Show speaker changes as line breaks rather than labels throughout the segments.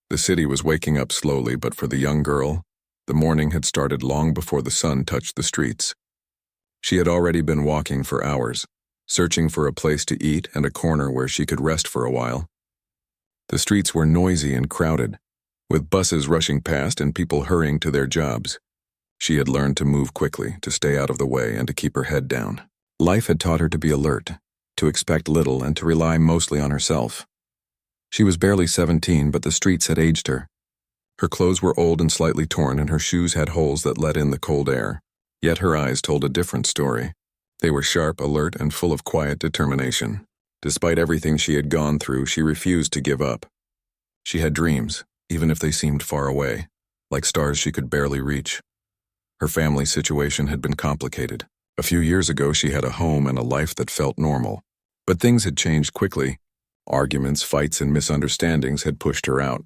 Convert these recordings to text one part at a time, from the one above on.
The city was waking up slowly, but for the young girl, the morning had started long before the sun touched the streets. She had already been walking for hours, searching for a place to eat and a corner where she could rest for a while. The streets were noisy and crowded, with buses rushing past and people hurrying to their jobs. She had learned to move quickly, to stay out of the way, and to keep her head down. Life had taught her to be alert, to expect little, and to rely mostly on herself. She was barely 17, but the streets had aged her. Her clothes were old and slightly torn, and her shoes had holes that let in the cold air. Yet her eyes told a different story. They were sharp, alert, and full of quiet determination. Despite everything she had gone through, she refused to give up. She had dreams, even if they seemed far away, like stars she could barely reach. Her family situation had been complicated. A few years ago, she had a home and a life that felt normal. But things had changed quickly. Arguments, fights, and misunderstandings had pushed her out.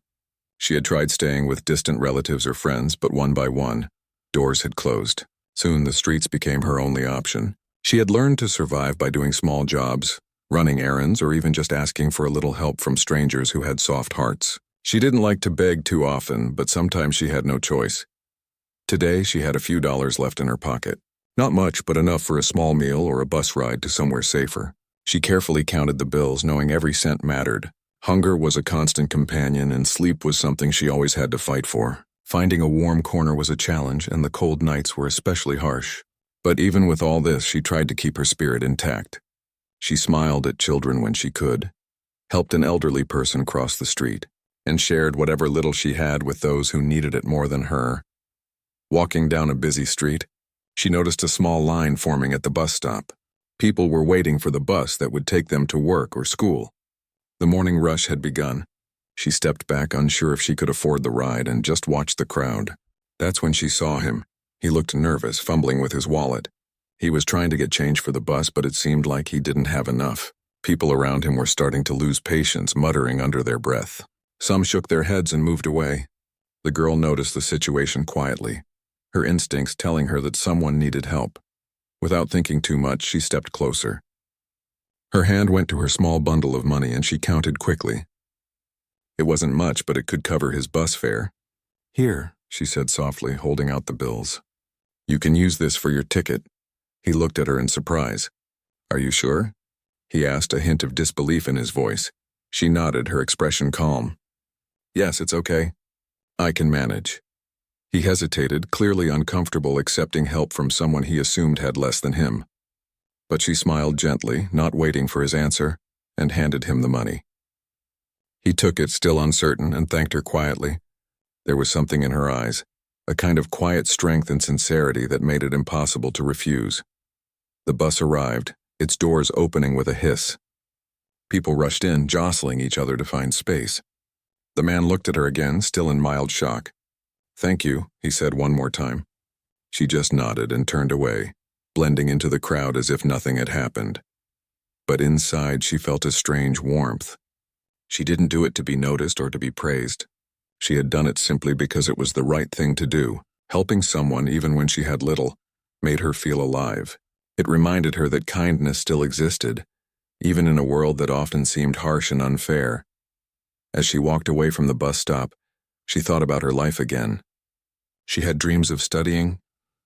She had tried staying with distant relatives or friends, but one by one, doors had closed. Soon the streets became her only option. She had learned to survive by doing small jobs, running errands, or even just asking for a little help from strangers who had soft hearts. She didn't like to beg too often, but sometimes she had no choice. Today, she had a few dollars left in her pocket. Not much, but enough for a small meal or a bus ride to somewhere safer. She carefully counted the bills, knowing every cent mattered. Hunger was a constant companion, and sleep was something she always had to fight for. Finding a warm corner was a challenge, and the cold nights were especially harsh. But even with all this, she tried to keep her spirit intact. She smiled at children when she could, helped an elderly person cross the street, and shared whatever little she had with those who needed it more than her. Walking down a busy street, she noticed a small line forming at the bus stop. People were waiting for the bus that would take them to work or school. The morning rush had begun. She stepped back, unsure if she could afford the ride, and just watched the crowd. That's when she saw him. He looked nervous, fumbling with his wallet. He was trying to get change for the bus, but it seemed like he didn't have enough. People around him were starting to lose patience, muttering under their breath. Some shook their heads and moved away. The girl noticed the situation quietly, her instincts telling her that someone needed help. Without thinking too much, she stepped closer. Her hand went to her small bundle of money, and she counted quickly. It wasn't much, but it could cover his bus fare. "Here," she said softly, holding out the bills. "You can use this for your ticket." He looked at her in surprise. "Are you sure?" he asked, a hint of disbelief in his voice. She nodded, her expression calm. "Yes, it's okay. I can manage." He hesitated, clearly uncomfortable accepting help from someone he assumed had less than him. But she smiled gently, not waiting for his answer, and handed him the money. He took it, still uncertain, and thanked her quietly. There was something in her eyes, a kind of quiet strength and sincerity that made it impossible to refuse. The bus arrived, its doors opening with a hiss. People rushed in, jostling each other to find space. The man looked at her again, still in mild shock. "Thank you," he said one more time. She just nodded and turned away, blending into the crowd as if nothing had happened. But inside she felt a strange warmth. She didn't do it to be noticed or to be praised. She had done it simply because it was the right thing to do. Helping someone, even when she had little, made her feel alive. It reminded her that kindness still existed, even in a world that often seemed harsh and unfair. As she walked away from the bus stop, she thought about her life again. She had dreams of studying,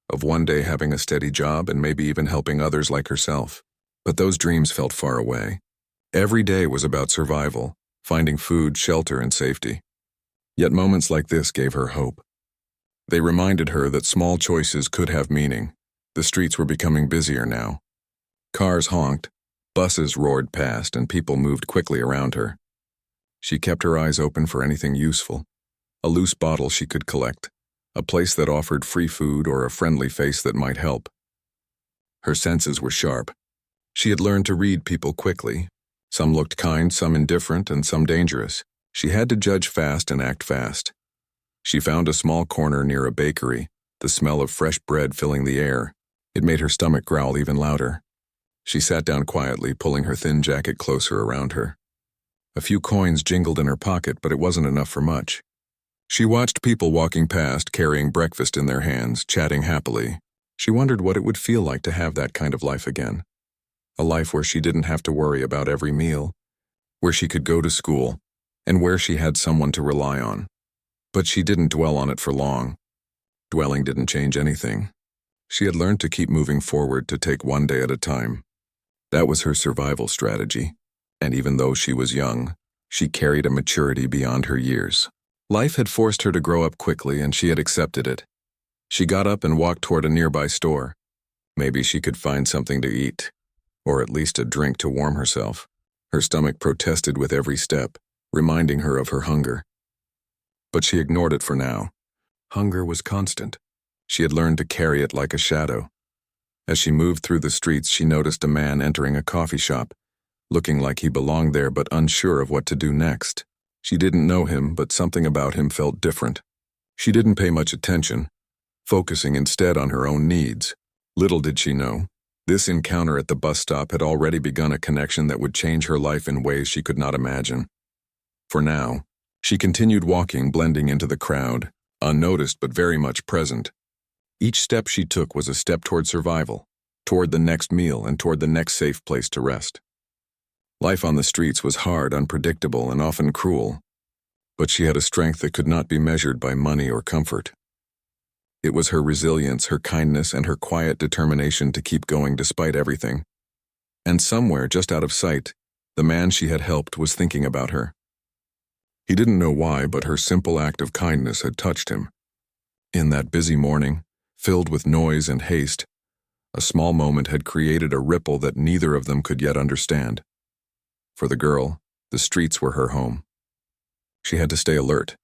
of one day having a steady job, and maybe even helping others like herself. But those dreams felt far away. Every day was about survival, finding food, shelter, and safety. Yet moments like this gave her hope. They reminded her that small choices could have meaning. The streets were becoming busier now. Cars honked, buses roared past, and people moved quickly around her. She kept her eyes open for anything useful. A loose bottle she could collect, a place that offered free food, or a friendly face that might help. Her senses were sharp. She had learned to read people quickly. Some looked kind, some indifferent, and some dangerous. She had to judge fast and act fast. She found a small corner near a bakery, the smell of fresh bread filling the air. It made her stomach growl even louder. She sat down quietly, pulling her thin jacket closer around her. A few coins jingled in her pocket, but it wasn't enough for much. She watched people walking past, carrying breakfast in their hands, chatting happily. She wondered what it would feel like to have that kind of life again. A life where she didn't have to worry about every meal, where she could go to school and where she had someone to rely on. But she didn't dwell on it for long. Dwelling didn't change anything. She had learned to keep moving forward, to take one day at a time. That was her survival strategy, and even though she was young, she carried a maturity beyond her years. Life had forced her to grow up quickly, and she had accepted it. She got up and walked toward a nearby store. Maybe she could find something to eat, or at least a drink to warm herself. Her stomach protested with every step, reminding her of her hunger. But she ignored it for now. Hunger was constant. She had learned to carry it like a shadow. As she moved through the streets, she noticed a man entering a coffee shop, looking like he belonged there but unsure of what to do next. She didn't know him, but something about him felt different. She didn't pay much attention, focusing instead on her own needs. Little did she know, this encounter at the bus stop had already begun a connection that would change her life in ways she could not imagine. For now, she continued walking, blending into the crowd, unnoticed but very much present. Each step she took was a step toward survival, toward the next meal, and toward the next safe place to rest. Life on the streets was hard, unpredictable, and often cruel, but she had a strength that could not be measured by money or comfort. It was her resilience, her kindness, and her quiet determination to keep going despite everything. And somewhere, just out of sight, the man she had helped was thinking about her. He didn't know why, but her simple act of kindness had touched him. In that busy morning, filled with noise and haste, a small moment had created a ripple that neither of them could yet understand. For the girl, the streets were her home. She had to stay alert.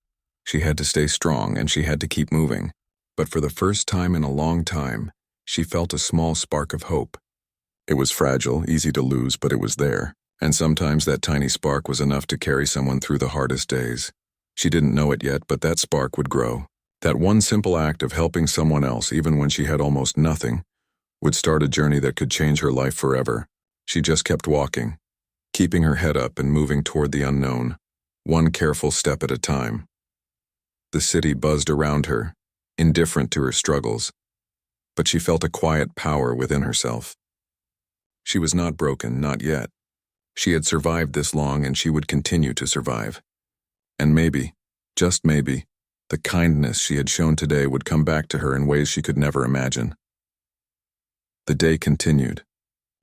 She had to stay strong, and she had to keep moving. But for the first time in a long time, she felt a small spark of hope. It was fragile, easy to lose, but it was there. And sometimes that tiny spark was enough to carry someone through the hardest days. She didn't know it yet, but that spark would grow. That one simple act of helping someone else, even when she had almost nothing, would start a journey that could change her life forever. She just kept walking, keeping her head up and moving toward the unknown, one careful step at a time. The city buzzed around her, indifferent to her struggles, but she felt a quiet power within herself. She was not broken, not yet. She had survived this long, and she would continue to survive. And maybe, just maybe, the kindness she had shown today would come back to her in ways she could never imagine. The day continued,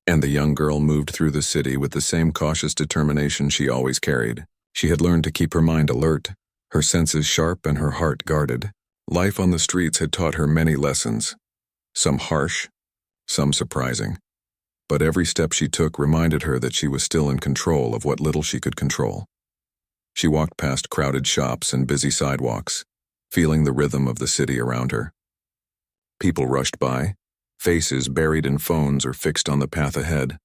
and the young girl moved through the city with the same cautious determination she always carried. She had learned to keep her mind alert, her senses sharp, and her heart guarded. Life on the streets had taught her many lessons, some harsh, some surprising. But every step she took reminded her that she was still in control of what little she could control. She walked past crowded shops and busy sidewalks, feeling the rhythm of the city around her. People rushed by, faces buried in phones or fixed on the path ahead.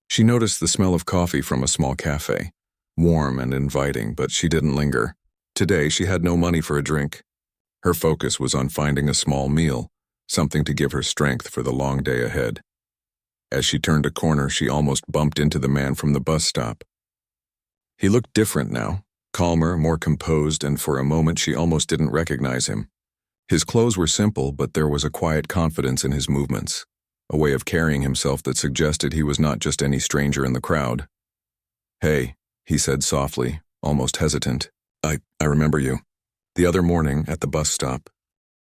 She noticed the smell of coffee from a small cafe, warm and inviting, but she didn't linger. Today she had no money for a drink. Her focus was on finding a small meal, something to give her strength for the long day ahead. As she turned a corner, she almost bumped into the man from the bus stop. He looked different now, calmer, more composed, and for a moment she almost didn't recognize him. His clothes were simple, but there was a quiet confidence in his movements, a way of carrying himself that suggested he was not just any stranger in the crowd. "Hey," he said softly, almost hesitant. I remember you. The other morning, at the bus stop."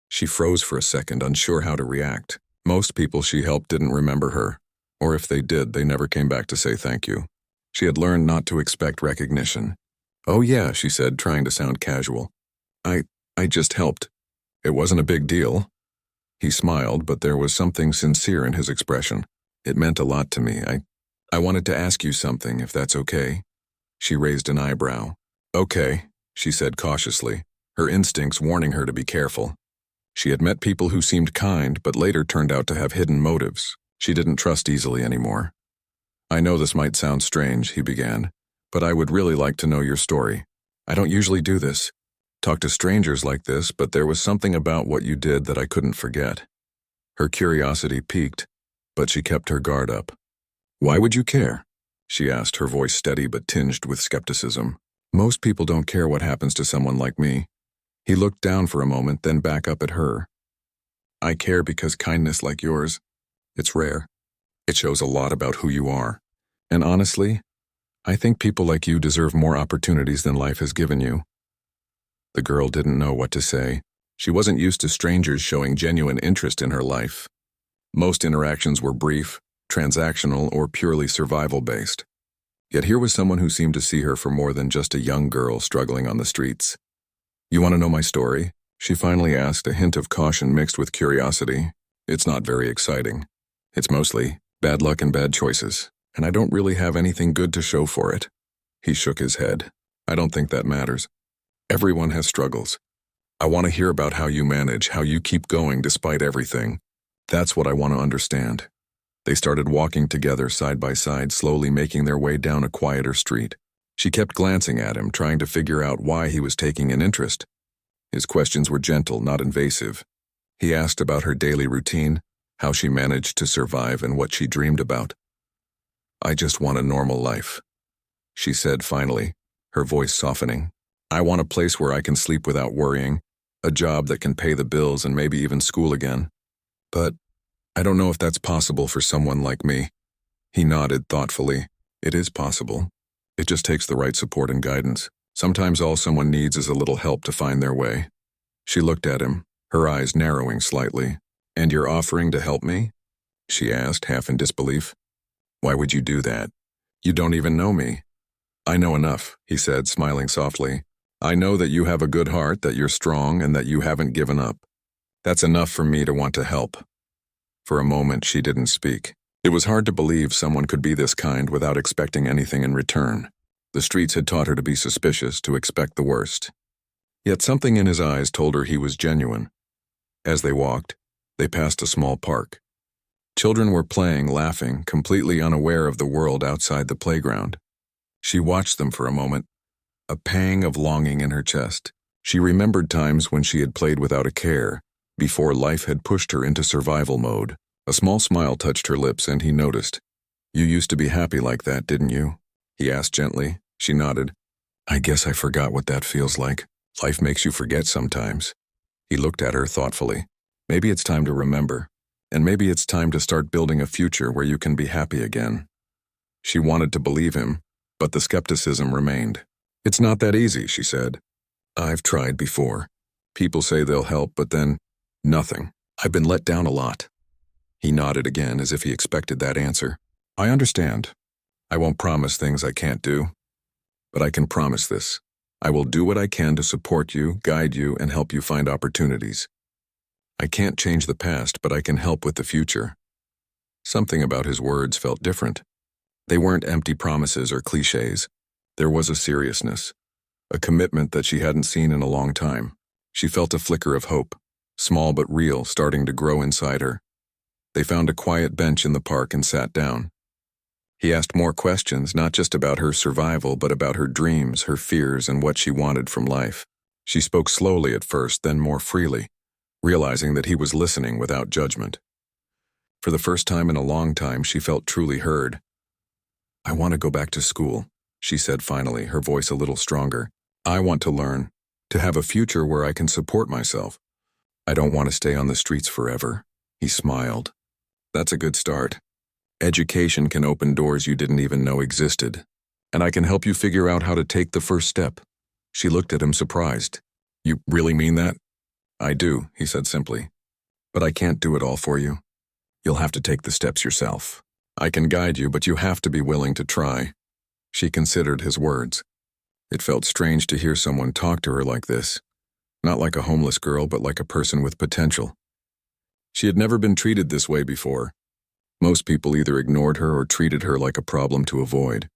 She froze for a second, unsure how to react. Most people she helped didn't remember her, or if they did, they never came back to say thank you. She had learned not to expect recognition. "Oh yeah," she said, trying to sound casual. I just helped. It wasn't a big deal." He smiled, but there was something sincere in his expression. "It meant a lot to me. I wanted to ask you something, if that's okay." She raised an eyebrow. "Okay," she said cautiously, her instincts warning her to be careful. She had met people who seemed kind, but later turned out to have hidden motives. She didn't trust easily anymore. "I know this might sound strange," he began, "but I would really like to know your story. I don't usually do this, talk to strangers like this, but there was something about what you did that I couldn't forget." Her curiosity piqued, but she kept her guard up. "Why would you care?" she asked, her voice steady but tinged with skepticism. "Most people don't care what happens to someone like me." He looked down for a moment, then back up at her. "I care because kindness like yours, it's rare. It shows a lot about who you are. And honestly, I think people like you deserve more opportunities than life has given you." The girl didn't know what to say. She wasn't used to strangers showing genuine interest in her life. Most interactions were brief, transactional, or purely survival-based. Yet here was someone who seemed to see her for more than just a young girl struggling on the streets. "You want to know my story?" she finally asked, a hint of caution mixed with curiosity. "It's not very exciting. It's mostly bad luck and bad choices, and I don't really have anything good to show for it." He shook his head. "I don't think that matters. Everyone has struggles. I want to hear about how you manage, how you keep going despite everything. That's what I want to understand." They started walking together side by side, slowly making their way down a quieter street. She kept glancing at him, trying to figure out why he was taking an interest. His questions were gentle, not invasive. He asked about her daily routine, how she managed to survive, and what she dreamed about. "I just want a normal life," she said finally, her voice softening. "I want a place where I can sleep without worrying, a job that can pay the bills and maybe even school again. But I don't know if that's possible for someone like me." He nodded thoughtfully. "It is possible. It just takes the right support and guidance. Sometimes all someone needs is a little help to find their way." She looked at him, her eyes narrowing slightly. "And you're offering to help me?" she asked, half in disbelief. "Why would you do that? You don't even know me." "I know enough," he said, smiling softly. "I know that you have a good heart, that you're strong, and that you haven't given up. That's enough for me to want to help." For a moment, she didn't speak. It was hard to believe someone could be this kind without expecting anything in return. The streets had taught her to be suspicious, to expect the worst. Yet something in his eyes told her he was genuine. As they walked, they passed a small park. Children were playing, laughing, completely unaware of the world outside the playground. She watched them for a moment, a pang of longing in her chest. She remembered times when she had played without a care, before life had pushed her into survival mode. A small smile touched her lips, and he noticed. "You used to be happy like that, didn't you?" he asked gently. She nodded. "I guess I forgot what that feels like. Life makes you forget sometimes." He looked at her thoughtfully. "Maybe it's time to remember, and maybe it's time to start building a future where you can be happy again." She wanted to believe him, but the skepticism remained. "It's not that easy," she said. "I've tried before. People say they'll help, but then nothing. I've been let down a lot." He nodded again, as if he expected that answer. "I understand. I won't promise things I can't do. But I can promise this. I will do what I can to support you, guide you, and help you find opportunities. I can't change the past, but I can help with the future." Something about his words felt different. They weren't empty promises or cliches. There was a seriousness, a commitment that she hadn't seen in a long time. She felt a flicker of hope, small but real, starting to grow inside her. They found a quiet bench in the park and sat down. He asked more questions, not just about her survival, but about her dreams, her fears, and what she wanted from life. She spoke slowly at first, then more freely, realizing that he was listening without judgment. For the first time in a long time, she felt truly heard. "I want to go back to school," she said finally, her voice a little stronger. "I want to learn, to have a future where I can support myself. I don't want to stay on the streets forever." He smiled. "That's a good start. Education can open doors you didn't even know existed, and I can help you figure out how to take the first step." She looked at him surprised. "You really mean that?" "I do," he said simply. "But I can't do it all for you. You'll have to take the steps yourself. I can guide you, but you have to be willing to try." She considered his words. It felt strange to hear someone talk to her like this, not like a homeless girl, but like a person with potential. She had never been treated this way before. Most people either ignored her or treated her like a problem to avoid.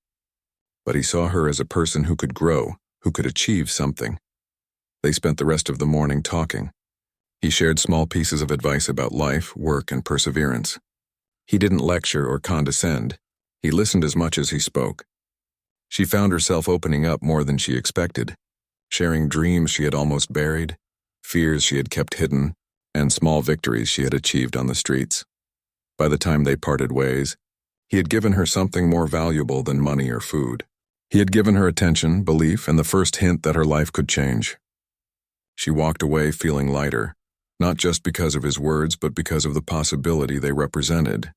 But he saw her as a person who could grow, who could achieve something. They spent the rest of the morning talking. He shared small pieces of advice about life, work, and perseverance. He didn't lecture or condescend. He listened as much as he spoke. She found herself opening up more than she expected, sharing dreams she had almost buried, fears she had kept hidden, and small victories she had achieved on the streets. By the time they parted ways, he had given her something more valuable than money or food. He had given her attention, belief, and the first hint that her life could change. She walked away feeling lighter, not just because of his words, but because of the possibility they represented.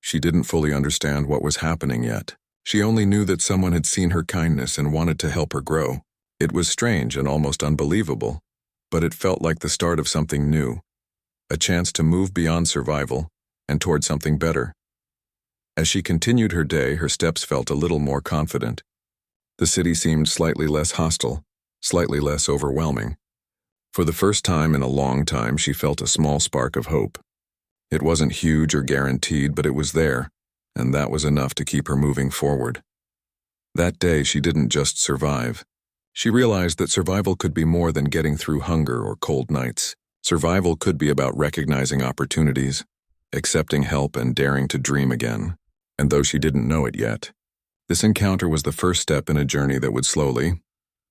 She didn't fully understand what was happening yet, She only knew that someone had seen her kindness and wanted to help her grow. It was strange and almost unbelievable, but it felt like the start of something new, a chance to move beyond survival and toward something better. As she continued her day, her steps felt a little more confident. The city seemed slightly less hostile, slightly less overwhelming. For the first time in a long time, she felt a small spark of hope. It wasn't huge or guaranteed, but it was there, and that was enough to keep her moving forward. That day, she didn't just survive. She realized that survival could be more than getting through hunger or cold nights. Survival could be about recognizing opportunities, accepting help, and daring to dream again. And though she didn't know it yet, this encounter was the first step in a journey that would slowly,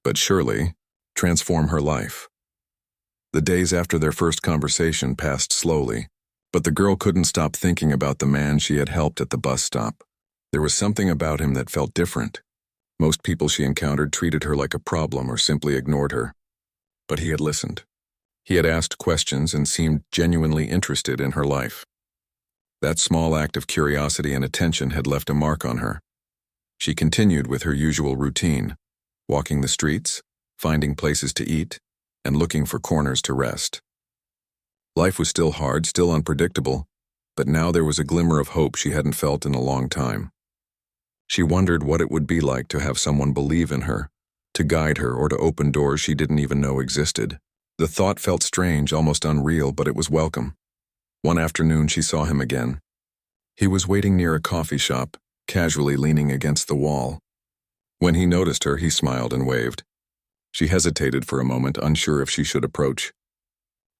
but surely, transform her life. The days after their first conversation passed slowly, but the girl couldn't stop thinking about the man she had helped at the bus stop. There was something about him that felt different. Most people she encountered treated her like a problem or simply ignored her. But he had listened. He had asked questions and seemed genuinely interested in her life. That small act of curiosity and attention had left a mark on her. She continued with her usual routine, walking the streets, finding places to eat, and looking for corners to rest. Life was still hard, still unpredictable, but now there was a glimmer of hope she hadn't felt in a long time. She wondered what it would be like to have someone believe in her, to guide her, or to open doors she didn't even know existed. The thought felt strange, almost unreal, but it was welcome. One afternoon she saw him again. He was waiting near a coffee shop, casually leaning against the wall. When he noticed her, he smiled and waved. She hesitated for a moment, unsure if she should approach.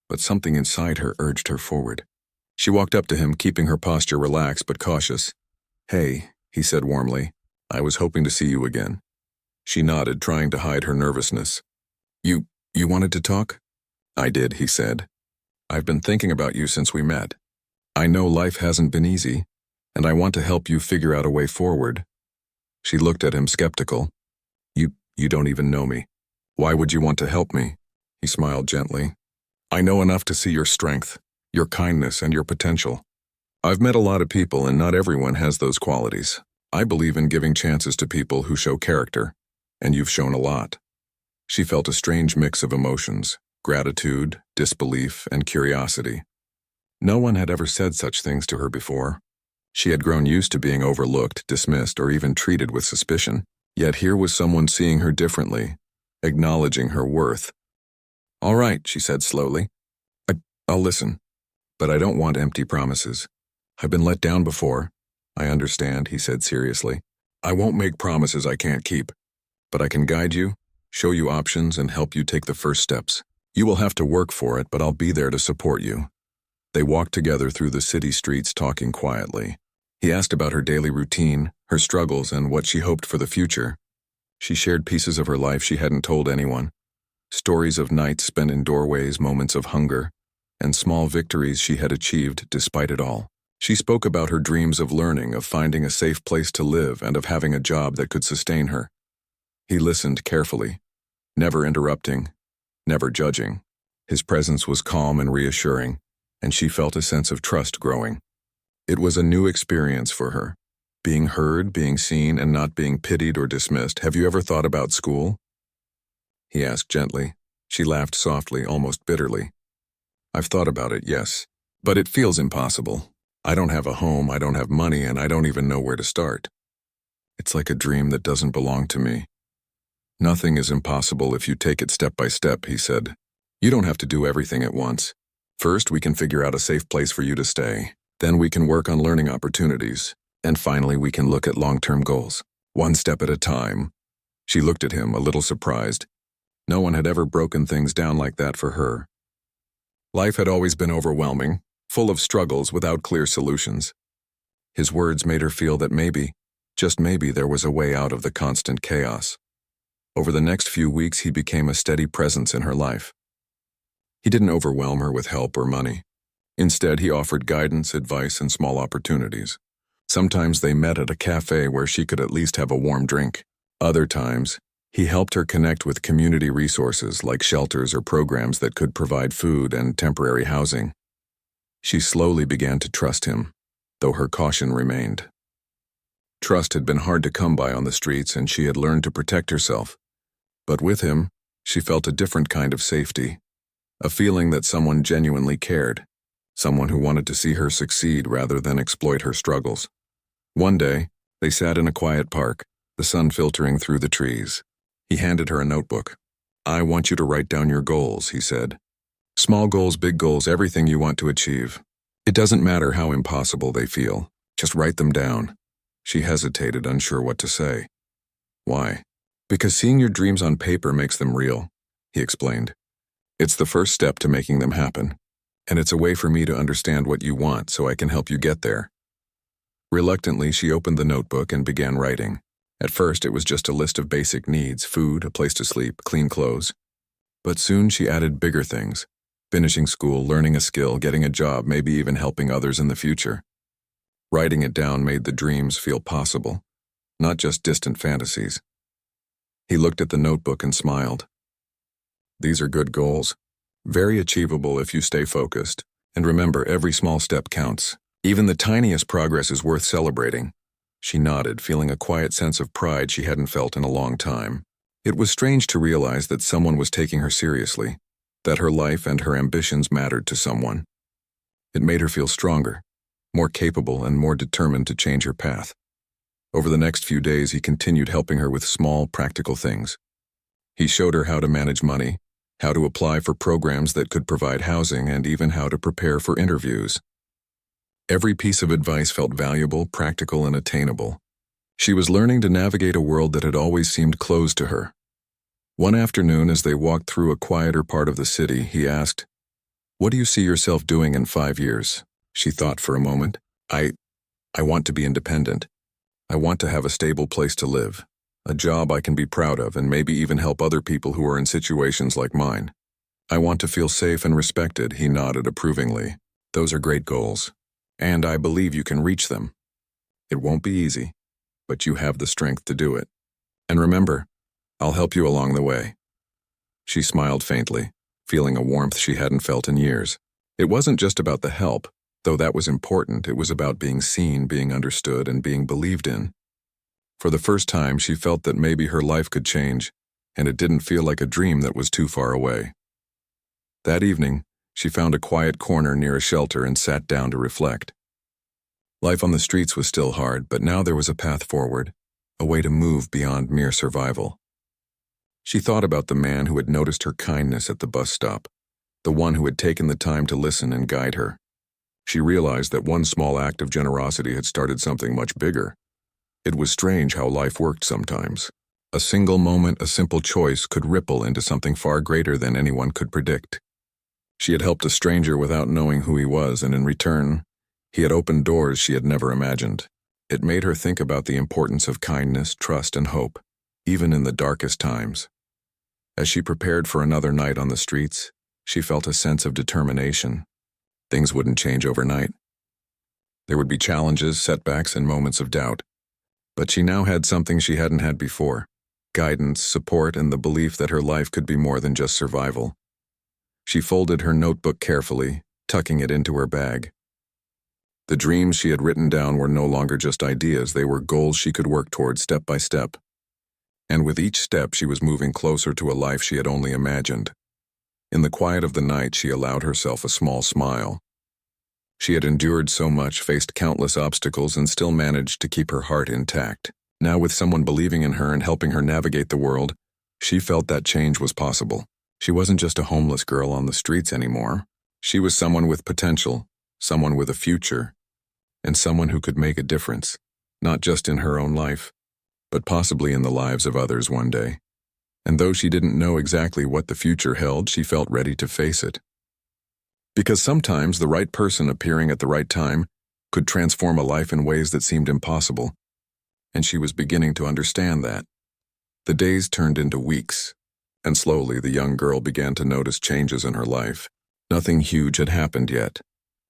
But something inside her urged her forward. She walked up to him, keeping her posture relaxed but cautious. "Hey," he said warmly. "I was hoping to see you again." She nodded, trying to hide her nervousness. You wanted to talk?" "I did," he said. "I've been thinking about you since we met. I know life hasn't been easy, and I want to help you figure out a way forward." She looked at him skeptical. You don't even know me. Why would you want to help me?" He smiled gently. "I know enough to see your strength, your kindness, and your potential. I've met a lot of people, and not everyone has those qualities. I believe in giving chances to people who show character, and you've shown a lot." She felt a strange mix of emotions, gratitude, disbelief, and curiosity. No one had ever said such things to her before. She had grown used to being overlooked, dismissed, or even treated with suspicion. Yet here was someone seeing her differently, acknowledging her worth. "All right," she said slowly. I'll listen, but I don't want empty promises. I've been let down before." "I understand," he said seriously. "I won't make promises I can't keep, but I can guide you, show you options, and help you take the first steps. You will have to work for it, but I'll be there to support you." They walked together through the city streets, talking quietly. He asked about her daily routine, her struggles, and what she hoped for the future. She shared pieces of her life she hadn't told anyone. Stories of nights spent in doorways, moments of hunger, and small victories she had achieved despite it all. She spoke about her dreams of learning, of finding a safe place to live, and of having a job that could sustain her. He listened carefully, never interrupting, never judging. His presence was calm and reassuring, and she felt a sense of trust growing. It was a new experience for her, being heard, being seen, and not being pitied or dismissed. "Have you ever thought about school?" he asked gently. She laughed softly, almost bitterly. "I've thought about it, yes, but it feels impossible. I don't have a home, I don't have money, and I don't even know where to start. It's like a dream that doesn't belong to me." "Nothing is impossible if you take it step by step," he said. "You don't have to do everything at once. First, we can figure out a safe place for you to stay. Then we can work on learning opportunities. And finally, we can look at long-term goals. One step at a time." She looked at him, a little surprised. No one had ever broken things down like that for her. Life had always been overwhelming, full of struggles without clear solutions. His words made her feel that maybe, just maybe, there was a way out of the constant chaos. Over the next few weeks, he became a steady presence in her life. He didn't overwhelm her with help or money. Instead, he offered guidance, advice, and small opportunities. Sometimes they met at a cafe where she could at least have a warm drink. Other times, he helped her connect with community resources like shelters or programs that could provide food and temporary housing. She slowly began to trust him, though her caution remained. Trust had been hard to come by on the streets, and she had learned to protect herself. But with him, she felt a different kind of safety, a feeling that someone genuinely cared, someone who wanted to see her succeed rather than exploit her struggles. One day, they sat in a quiet park, the sun filtering through the trees. He handed her a notebook. "I want you to write down your goals," he said. "Small goals, big goals, everything you want to achieve. It doesn't matter how impossible they feel. Just write them down." She hesitated, unsure what to say. "Why?" "Because seeing your dreams on paper makes them real," he explained. "It's the first step to making them happen. And it's a way for me to understand what you want so I can help you get there." Reluctantly, she opened the notebook and began writing. At first, it was just a list of basic needs: food, a place to sleep, clean clothes. But soon she added bigger things: finishing school, learning a skill, getting a job, maybe even helping others in the future. Writing it down made the dreams feel possible, not just distant fantasies. He looked at the notebook and smiled. "These are good goals. Very achievable if you stay focused. And remember, every small step counts. Even the tiniest progress is worth celebrating." She nodded, feeling a quiet sense of pride she hadn't felt in a long time. It was strange to realize that someone was taking her seriously, that her life and her ambitions mattered to someone. It made her feel stronger, more capable, and more determined to change her path. Over the next few days, he continued helping her with small, practical things. He showed her how to manage money, how to apply for programs that could provide housing, and even how to prepare for interviews. Every piece of advice felt valuable, practical, and attainable. She was learning to navigate a world that had always seemed closed to her. One afternoon, as they walked through a quieter part of the city, he asked, "What do you see yourself doing in 5 years?" She thought for a moment. I want to be independent. I want to have a stable place to live, a job I can be proud of, and maybe even help other people who are in situations like mine. I want to feel safe and respected," he nodded approvingly. "Those are great goals, and I believe you can reach them. It won't be easy, but you have the strength to do it. And remember, I'll help you along the way." She smiled faintly, feeling a warmth she hadn't felt in years. It wasn't just about the help, though that was important. It was about being seen, being understood, and being believed in. For the first time, she felt that maybe her life could change, and it didn't feel like a dream that was too far away. That evening, she found a quiet corner near a shelter and sat down to reflect. Life on the streets was still hard, but now there was a path forward, a way to move beyond mere survival. She thought about the man who had noticed her kindness at the bus stop, the one who had taken the time to listen and guide her. She realized that one small act of generosity had started something much bigger. It was strange how life worked sometimes. A single moment, a simple choice could ripple into something far greater than anyone could predict. She had helped a stranger without knowing who he was, and in return, he had opened doors she had never imagined. It made her think about the importance of kindness, trust, and hope, even in the darkest times. As she prepared for another night on the streets, she felt a sense of determination. Things wouldn't change overnight. There would be challenges, setbacks, and moments of doubt. But she now had something she hadn't had before: guidance, support, and the belief that her life could be more than just survival. She folded her notebook carefully, tucking it into her bag. The dreams she had written down were no longer just ideas, they were goals she could work toward step by step. And with each step, she was moving closer to a life she had only imagined. In the quiet of the night, she allowed herself a small smile. She had endured so much, faced countless obstacles, and still managed to keep her heart intact. Now, with someone believing in her and helping her navigate the world, she felt that change was possible. She wasn't just a homeless girl on the streets anymore. She was someone with potential, someone with a future, and someone who could make a difference, not just in her own life, but possibly in the lives of others one day. And though she didn't know exactly what the future held, she felt ready to face it. Because sometimes the right person appearing at the right time could transform a life in ways that seemed impossible, and she was beginning to understand that. The days turned into weeks, and slowly the young girl began to notice changes in her life. Nothing huge had happened yet,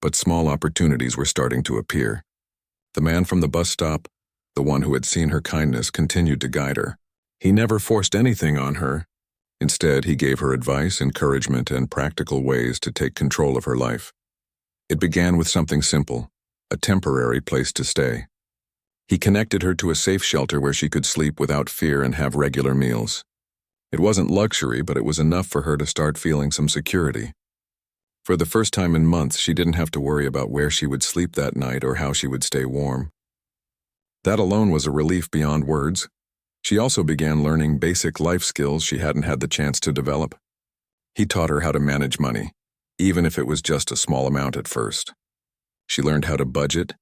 but small opportunities were starting to appear. The man from the bus stop, the one who had seen her kindness, continued to guide her. He never forced anything on her. Instead, he gave her advice, encouragement, and practical ways to take control of her life. It began with something simple: a temporary place to stay. He connected her to a safe shelter where she could sleep without fear and have regular meals. It wasn't luxury, but it was enough for her to start feeling some security. For the first time in months, she didn't have to worry about where she would sleep that night or how she would stay warm. That alone was a relief beyond words. She also began learning basic life skills she hadn't had the chance to develop. He taught her how to manage money, even if it was just a small amount at first. She learned how to budget,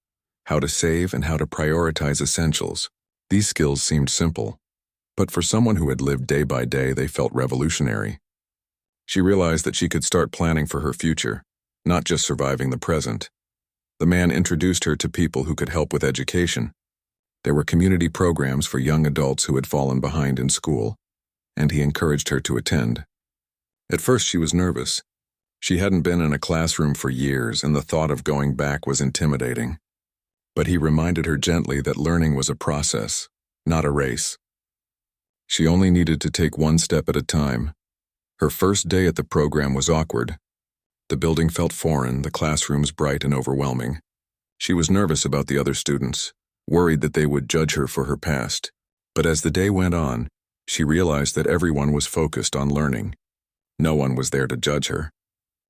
how to save, and how to prioritize essentials. These skills seemed simple, but for someone who had lived day by day, they felt revolutionary. She realized that she could start planning for her future, not just surviving the present. The man introduced her to people who could help with education. There were community programs for young adults who had fallen behind in school, and he encouraged her to attend. At first, she was nervous. She hadn't been in a classroom for years, and the thought of going back was intimidating. But he reminded her gently that learning was a process, not a race. She only needed to take one step at a time. Her first day at the program was awkward. The building felt foreign, the classrooms bright and overwhelming. She was nervous about the other students, worried that they would judge her for her past. But as the day went on, she realized that everyone was focused on learning. No one was there to judge her.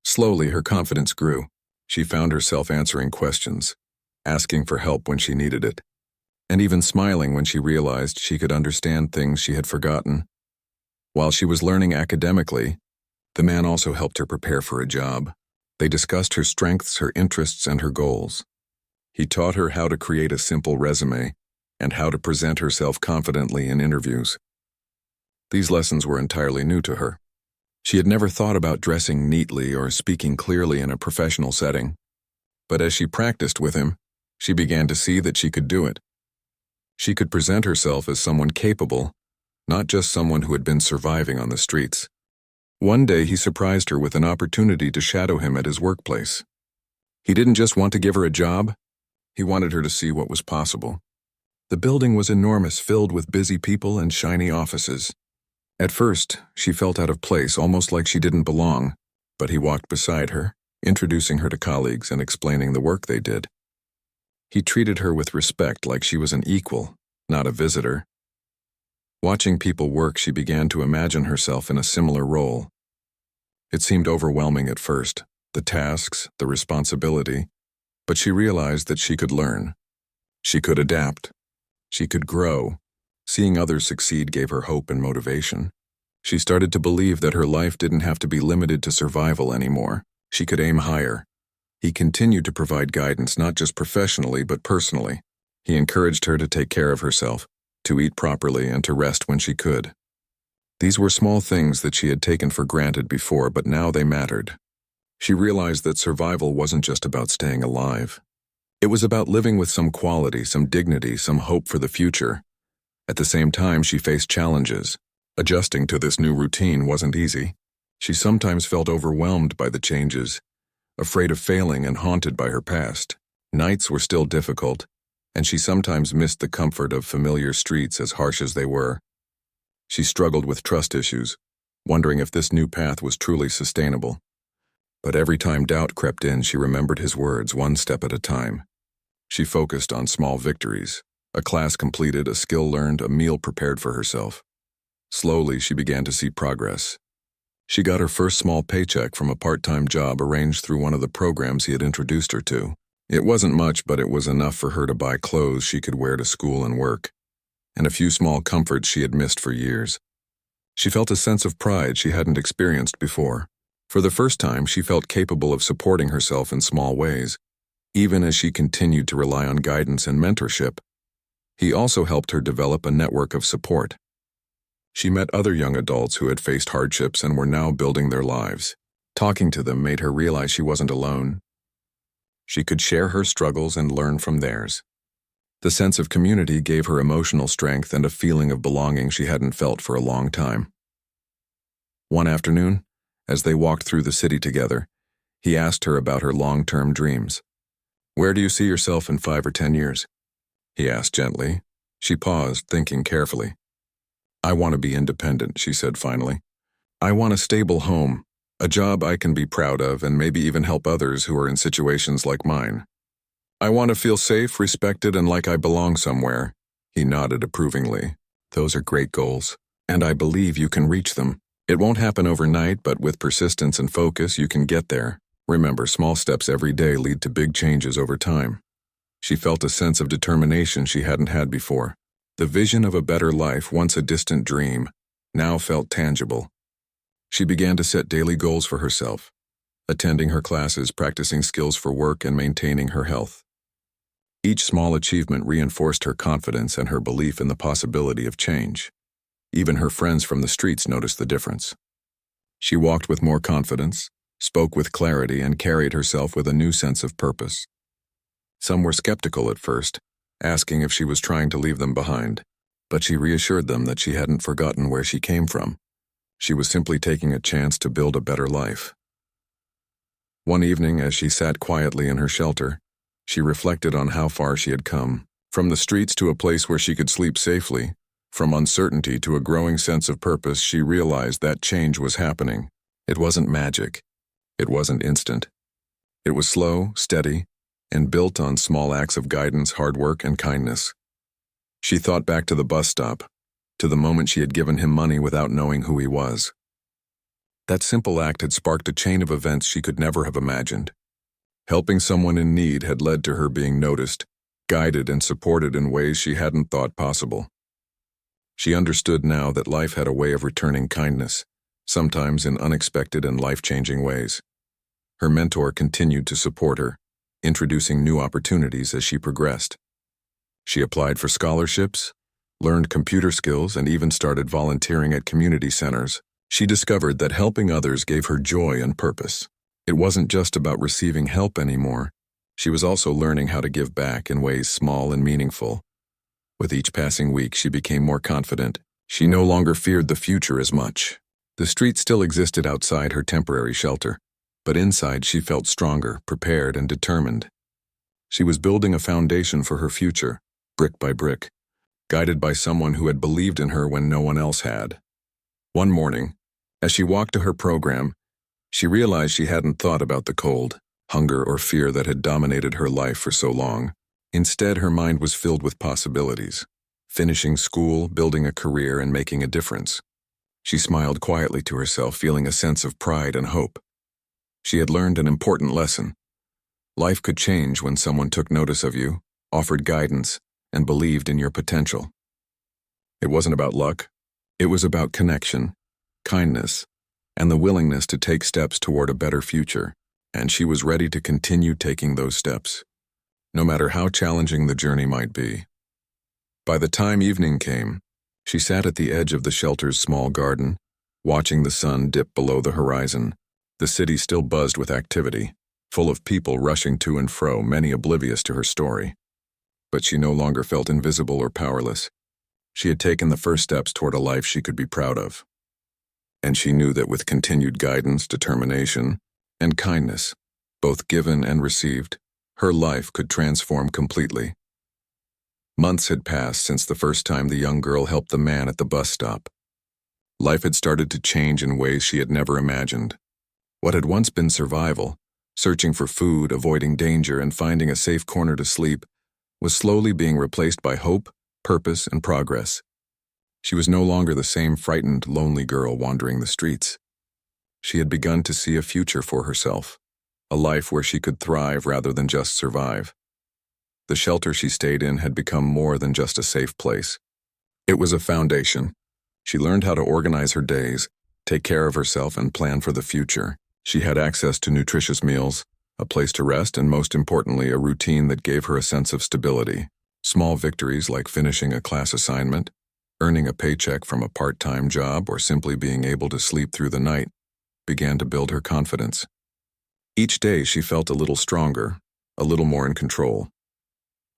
Slowly, her confidence grew. She found herself answering questions, asking for help when she needed it, and even smiling when she realized she could understand things she had forgotten. While she was learning academically, the man also helped her prepare for a job. They discussed her strengths, her interests, and her goals. He taught her how to create a simple resume and how to present herself confidently in interviews. These lessons were entirely new to her. She had never thought about dressing neatly or speaking clearly in a professional setting. But as she practiced with him, she began to see that she could do it. She could present herself as someone capable, not just someone who had been surviving on the streets. One day, he surprised her with an opportunity to shadow him at his workplace. He didn't just want to give her a job. He wanted her to see what was possible. The building was enormous, filled with busy people and shiny offices. At first, she felt out of place, almost like she didn't belong, but he walked beside her, introducing her to colleagues and explaining the work they did. He treated her with respect, like she was an equal, not a visitor. Watching people work, she began to imagine herself in a similar role. It seemed overwhelming at first, the tasks, the responsibility, but she realized that she could learn. She could adapt. She could grow. Seeing others succeed gave her hope and motivation. She started to believe that her life didn't have to be limited to survival anymore. She could aim higher. He continued to provide guidance, not just professionally, but personally. He encouraged her to take care of herself, to eat properly, and to rest when she could. These were small things that she had taken for granted before, but now they mattered. She realized that survival wasn't just about staying alive. It was about living with some quality, some dignity, some hope for the future. At the same time, she faced challenges. Adjusting to this new routine wasn't easy. She sometimes felt overwhelmed by the changes, afraid of failing and haunted by her past. Nights were still difficult, and she sometimes missed the comfort of familiar streets, as harsh as they were. She struggled with trust issues, wondering if this new path was truly sustainable. But every time doubt crept in, she remembered his words, one step at a time. She focused on small victories, a class completed, a skill learned, a meal prepared for herself. Slowly, she began to see progress. She got her first small paycheck from a part-time job arranged through one of the programs he had introduced her to. It wasn't much, but it was enough for her to buy clothes she could wear to school and work, and a few small comforts she had missed for years. She felt a sense of pride she hadn't experienced before. For the first time, she felt capable of supporting herself in small ways, even as she continued to rely on guidance and mentorship. He also helped her develop a network of support. She met other young adults who had faced hardships and were now building their lives. Talking to them made her realize she wasn't alone. She could share her struggles and learn from theirs. The sense of community gave her emotional strength and a feeling of belonging she hadn't felt for a long time. One afternoon, as they walked through the city together, he asked her about her long-term dreams. "Where do you see yourself in 5 or 10 years?" he asked gently. She paused, thinking carefully. "I want to be independent," she said finally. "I want a stable home, a job I can be proud of, and maybe even help others who are in situations like mine." I want to feel safe, respected, and like I belong somewhere. He nodded approvingly. Those are great goals, and I believe you can reach them. It won't happen overnight, but with persistence and focus, you can get there. Remember, small steps every day lead to big changes over time. She felt a sense of determination she hadn't had before. The vision of a better life, once a distant dream, now felt tangible. She began to set daily goals for herself, attending her classes, practicing skills for work, and maintaining her health. Each small achievement reinforced her confidence and her belief in the possibility of change. Even her friends from the streets noticed the difference. She walked with more confidence, spoke with clarity, and carried herself with a new sense of purpose. Some were skeptical at first, asking if she was trying to leave them behind, but she reassured them that she hadn't forgotten where she came from. She was simply taking a chance to build a better life. One evening, as she sat quietly in her shelter, she reflected on how far she had come, from the streets to a place where she could sleep safely. From uncertainty to a growing sense of purpose, she realized that change was happening. It wasn't magic. It wasn't instant. It was slow, steady, and built on small acts of guidance, hard work, and kindness. She thought back to the bus stop, to the moment she had given him money without knowing who he was. That simple act had sparked a chain of events she could never have imagined. Helping someone in need had led to her being noticed, guided, and supported in ways she hadn't thought possible. She understood now that life had a way of returning kindness, sometimes in unexpected and life-changing ways. Her mentor continued to support her, introducing new opportunities as she progressed. She applied for scholarships, learned computer skills, and even started volunteering at community centers. She discovered that helping others gave her joy and purpose. It wasn't just about receiving help anymore. She was also learning how to give back in ways small and meaningful. With each passing week, she became more confident. She no longer feared the future as much. The street still existed outside her temporary shelter, but inside she felt stronger, prepared, and determined. She was building a foundation for her future, brick by brick, guided by someone who had believed in her when no one else had. One morning, as she walked to her program, she realized she hadn't thought about the cold, hunger, or fear that had dominated her life for so long. Instead, her mind was filled with possibilities. Finishing school, building a career, and making a difference. She smiled quietly to herself, feeling a sense of pride and hope. She had learned an important lesson. Life could change when someone took notice of you, offered guidance, and believed in your potential. It wasn't about luck. It was about connection, kindness, and the willingness to take steps toward a better future, and she was ready to continue taking those steps, no matter how challenging the journey might be. By the time evening came, she sat at the edge of the shelter's small garden, watching the sun dip below the horizon. The city still buzzed with activity, full of people rushing to and fro, many oblivious to her story. But she no longer felt invisible or powerless. She had taken the first steps toward a life she could be proud of. And she knew that with continued guidance, determination, and kindness, both given and received, her life could transform completely. Months had passed since the first time the young girl helped the man at the bus stop. Life had started to change in ways she had never imagined. What had once been survival, searching for food, avoiding danger, and finding a safe corner to sleep, was slowly being replaced by hope, purpose, and progress. She was no longer the same frightened, lonely girl wandering the streets. She had begun to see a future for herself, a life where she could thrive rather than just survive. The shelter she stayed in had become more than just a safe place. It was a foundation. She learned how to organize her days, take care of herself, and plan for the future. She had access to nutritious meals, a place to rest, and most importantly, a routine that gave her a sense of stability. Small victories like finishing a class assignment, earning a paycheck from a part-time job, or simply being able to sleep through the night began to build her confidence. Each day she felt a little stronger, a little more in control.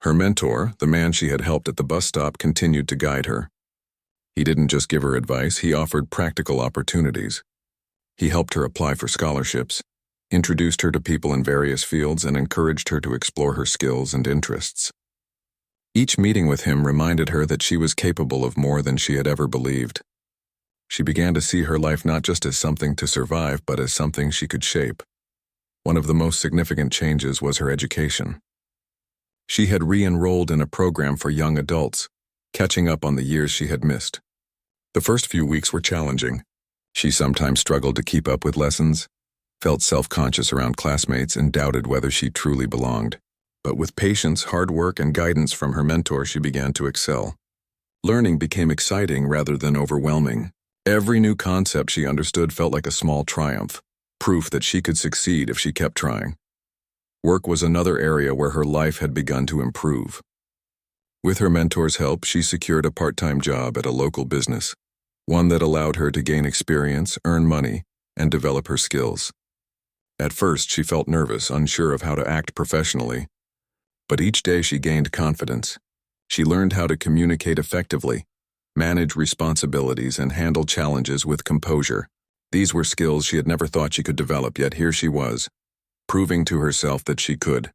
Her mentor, the man she had helped at the bus stop, continued to guide her. He didn't just give her advice, he offered practical opportunities. He helped her apply for scholarships, introduced her to people in various fields, and encouraged her to explore her skills and interests. Each meeting with him reminded her that she was capable of more than she had ever believed. She began to see her life not just as something to survive, but as something she could shape. One of the most significant changes was her education. She had re-enrolled in a program for young adults, catching up on the years she had missed. The first few weeks were challenging. She sometimes struggled to keep up with lessons, felt self-conscious around classmates, and doubted whether she truly belonged. But with patience, hard work, and guidance from her mentor, she began to excel. Learning became exciting rather than overwhelming. Every new concept she understood felt like a small triumph, proof that she could succeed if she kept trying. Work was another area where her life had begun to improve. With her mentor's help, she secured a part-time job at a local business, one that allowed her to gain experience, earn money, and develop her skills. At first, she felt nervous, unsure of how to act professionally. But each day she gained confidence. She learned how to communicate effectively, manage responsibilities, and handle challenges with composure. These were skills she had never thought she could develop, yet here she was, proving to herself that she could.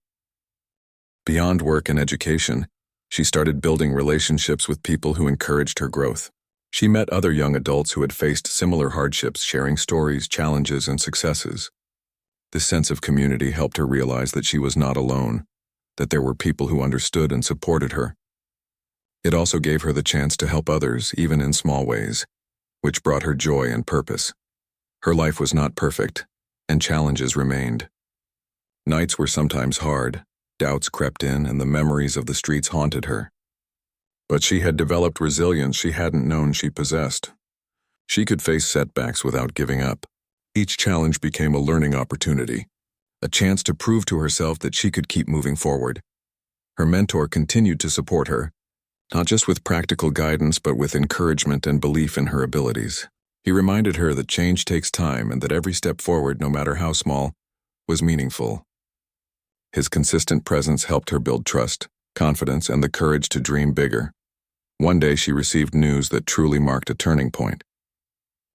Beyond work and education, she started building relationships with people who encouraged her growth. She met other young adults who had faced similar hardships, sharing stories, challenges, and successes. This sense of community helped her realize that she was not alone, that there were people who understood and supported her. It also gave her the chance to help others, even in small ways, which brought her joy and purpose. Her life was not perfect, and challenges remained. Nights were sometimes hard, doubts crept in, and the memories of the streets haunted her. But she had developed resilience she hadn't known she possessed. She could face setbacks without giving up. Each challenge became a learning opportunity, a chance to prove to herself that she could keep moving forward. Her mentor continued to support her, not just with practical guidance but with encouragement and belief in her abilities. He reminded her that change takes time and that every step forward, no matter how small, was meaningful. His consistent presence helped her build trust, confidence, and the courage to dream bigger. One day she received news that truly marked a turning point.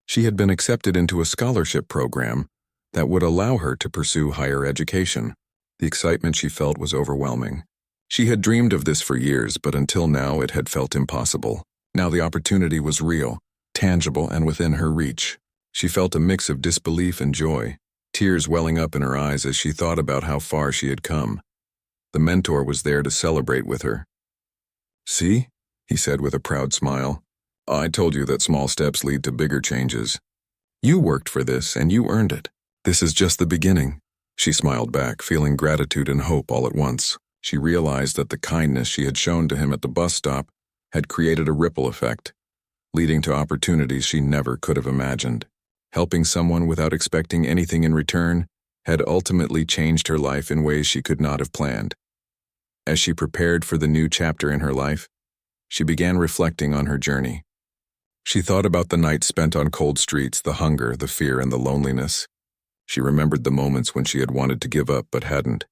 She had been accepted into a scholarship program that would allow her to pursue higher education. The excitement she felt was overwhelming. She had dreamed of this for years, but until now it had felt impossible. Now the opportunity was real, tangible, and within her reach. She felt a mix of disbelief and joy, tears welling up in her eyes as she thought about how far she had come. The mentor was there to celebrate with her. "See?" he said with a proud smile. "I told you that small steps lead to bigger changes. You worked for this, and you earned it. This is just the beginning." She smiled back, feeling gratitude and hope all at once. She realized that the kindness she had shown to him at the bus stop had created a ripple effect, leading to opportunities she never could have imagined. Helping someone without expecting anything in return had ultimately changed her life in ways she could not have planned. As she prepared for the new chapter in her life, she began reflecting on her journey. She thought about the nights spent on cold streets, the hunger, the fear, and the loneliness. She remembered the moments when she had wanted to give up but hadn't,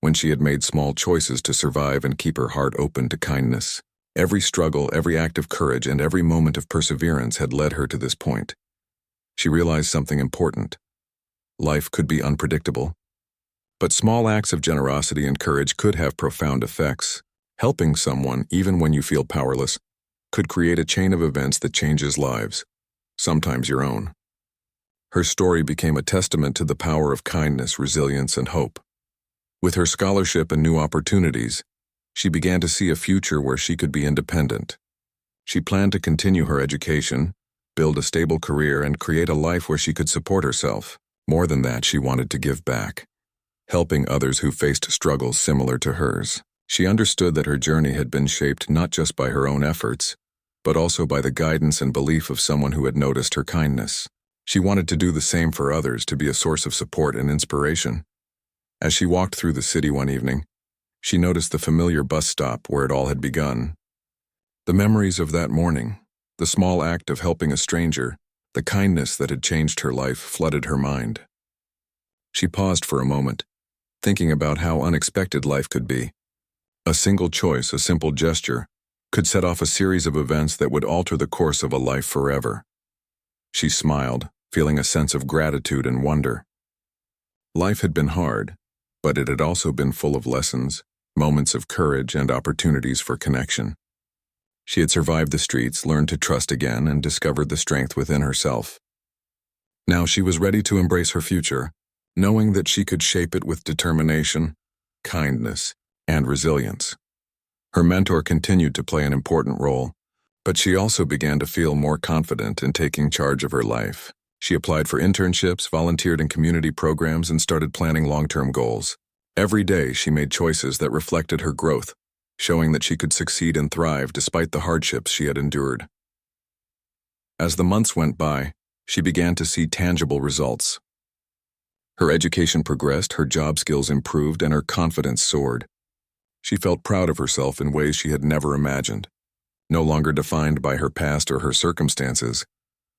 when she had made small choices to survive and keep her heart open to kindness. Every struggle, every act of courage, and every moment of perseverance had led her to this point. She realized something important. Life could be unpredictable, but small acts of generosity and courage could have profound effects. Helping someone, even when you feel powerless, could create a chain of events that changes lives, sometimes your own. Her story became a testament to the power of kindness, resilience, and hope. With her scholarship and new opportunities, she began to see a future where she could be independent. She planned to continue her education, build a stable career, and create a life where she could support herself. More than that, she wanted to give back, helping others who faced struggles similar to hers. She understood that her journey had been shaped not just by her own efforts, but also by the guidance and belief of someone who had noticed her kindness. She wanted to do the same for others, to be a source of support and inspiration. As she walked through the city one evening, she noticed the familiar bus stop where it all had begun. The memories of that morning, the small act of helping a stranger, the kindness that had changed her life flooded her mind. She paused for a moment, thinking about how unexpected life could be. A single choice, a simple gesture, could set off a series of events that would alter the course of a life forever. She smiled, feeling a sense of gratitude and wonder. Life had been hard, but it had also been full of lessons, moments of courage, and opportunities for connection. She had survived the streets, learned to trust again, and discovered the strength within herself. Now she was ready to embrace her future, knowing that she could shape it with determination, kindness, and resilience. Her mentor continued to play an important role, but she also began to feel more confident in taking charge of her life. She applied for internships, volunteered in community programs, and started planning long-term goals. Every day, she made choices that reflected her growth, showing that she could succeed and thrive despite the hardships she had endured. As the months went by, she began to see tangible results. Her education progressed, her job skills improved, and her confidence soared. She felt proud of herself in ways she had never imagined. No longer defined by her past or her circumstances,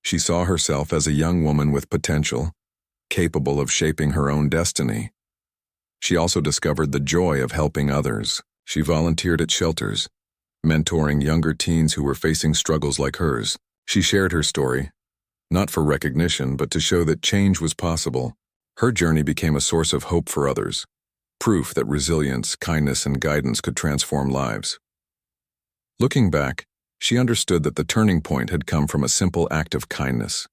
she saw herself as a young woman with potential, capable of shaping her own destiny. She also discovered the joy of helping others. She volunteered at shelters, mentoring younger teens who were facing struggles like hers. She shared her story, not for recognition, but to show that change was possible. Her journey became a source of hope for others, proof that resilience, kindness, and guidance could transform lives. Looking back, she understood that the turning point had come from a simple act of kindness.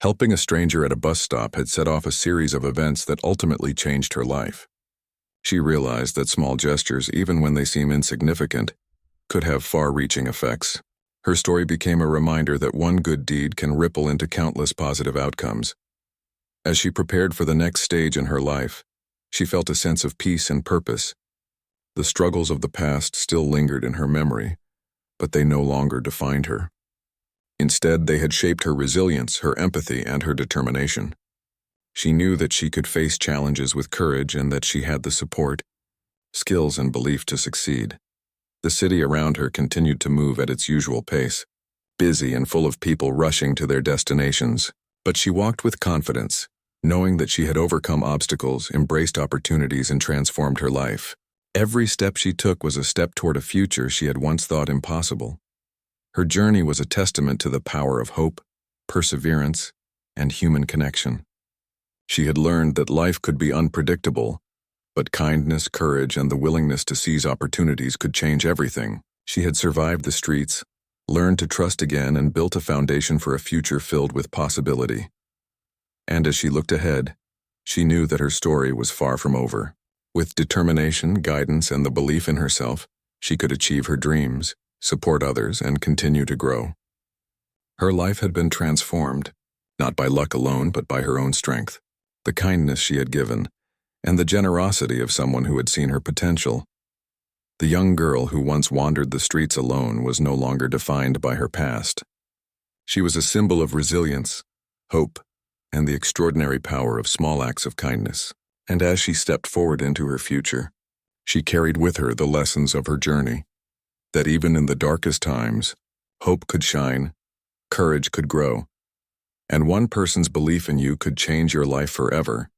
Helping a stranger at a bus stop had set off a series of events that ultimately changed her life. She realized that small gestures, even when they seem insignificant, could have far-reaching effects. Her story became a reminder that one good deed can ripple into countless positive outcomes. As she prepared for the next stage in her life, she felt a sense of peace and purpose. The struggles of the past still lingered in her memory, but they no longer defined her. Instead, they had shaped her resilience, her empathy, and her determination. She knew that she could face challenges with courage and that she had the support, skills, and belief to succeed. The city around her continued to move at its usual pace, busy and full of people rushing to their destinations. But she walked with confidence, knowing that she had overcome obstacles, embraced opportunities, and transformed her life. Every step she took was a step toward a future she had once thought impossible. Her journey was a testament to the power of hope, perseverance, and human connection. She had learned that life could be unpredictable, but kindness, courage, and the willingness to seize opportunities could change everything. She had survived the streets, learned to trust again, and built a foundation for a future filled with possibility. And as she looked ahead, she knew that her story was far from over. With determination, guidance, and the belief in herself, she could achieve her dreams, support others, and continue to grow. Her life had been transformed, not by luck alone, but by her own strength, the kindness she had given, and the generosity of someone who had seen her potential. The young girl who once wandered the streets alone was no longer defined by her past. She was a symbol of resilience, hope, and the extraordinary power of small acts of kindness. And as she stepped forward into her future, she carried with her the lessons of her journey, that even in the darkest times, hope could shine, courage could grow, and one person's belief in you could change your life forever.